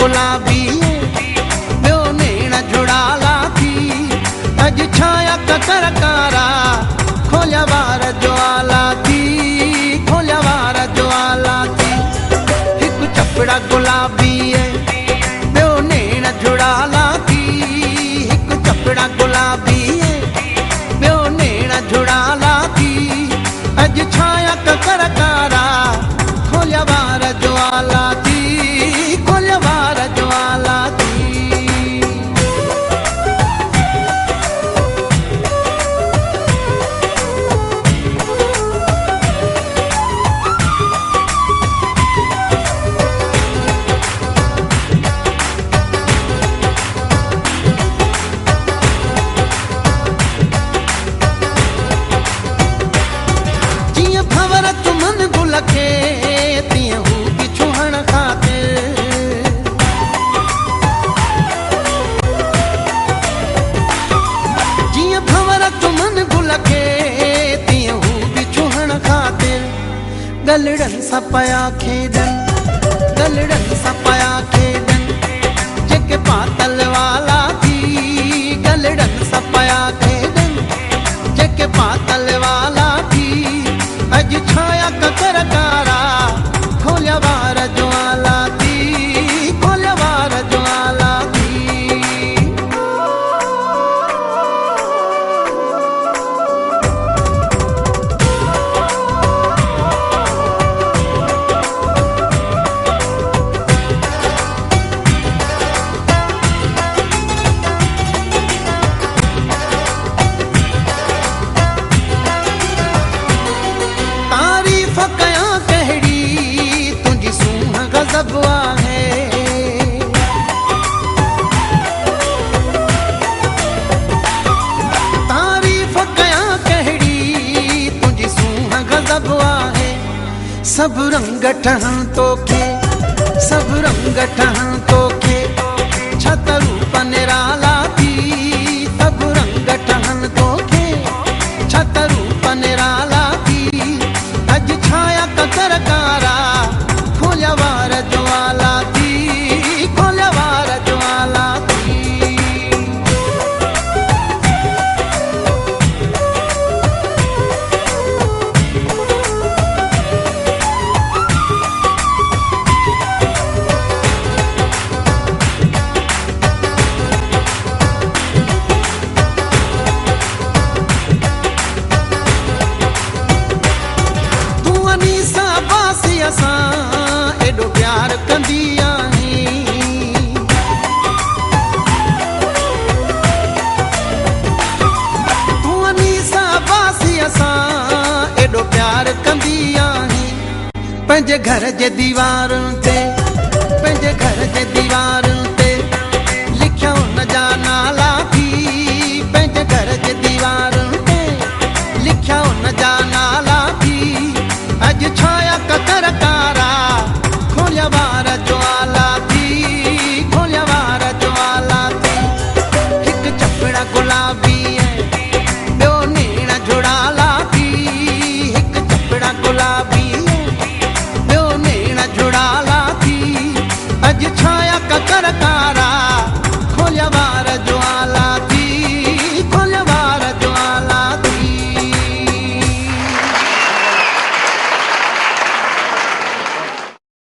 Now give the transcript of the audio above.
गुलाबी ॿियो नेण जुड़ाला थी। अॼु छाया ककरकारा खोलिया वार ज्वाला थी, खोलिया वार ज्वाला थी। हिकु चपड़ा गुलाबी ॿियो नेण जुड़ाला थी। हिकु चपड़ा गुलाबी ॿियो नेण जुड़ाला थी। अॼु छाया ककरकारा खोलिया वार ज्वाला थी, खोलिया वार ज्वाला थी। जीअं भंवर तुमन गुल खे तीअं हू बि छुहण ख़ातिर। जीअं भंवर तुमन गुल खे तीअं हू बि छुहण ख़ातिर। ॻलड़नि सां पया खेॾनि, ॻलड़नि सां पया खेॾनि जेके पातल वाला थी। ॻलड़नि सां पया खेॾनि जेके पातल वाला थी। अॼु छाया ककरकारा खोलिया वार ज्वाला थी, खोलिया वार ज्वाला थी। तारीफ़ कयां कहिड़ी तुंहिंजी सूंह गज़ब आहे। तारीफ़ कयां कहिड़ी तुंहिंजी सूंह गज़ब आहे। सभु रंग ठहनि तोखे, सभु रंग ठहनि तोखे छा त रूप निराला थी। सभु रंग ठहनि तोखे छा त रूप निराला थी। अॼु छाया ककरकारा खोलिया वार ज्वाला थी, खोलिया वार ज्वाला थी। तूं अनीसा बासीअ सां एॾो प्यार कंदी आहीं। तूं अनीसा बासीअ सां एॾो प्यार कंदी आहीं। पंहिंजे घर जे दीवारुनि ते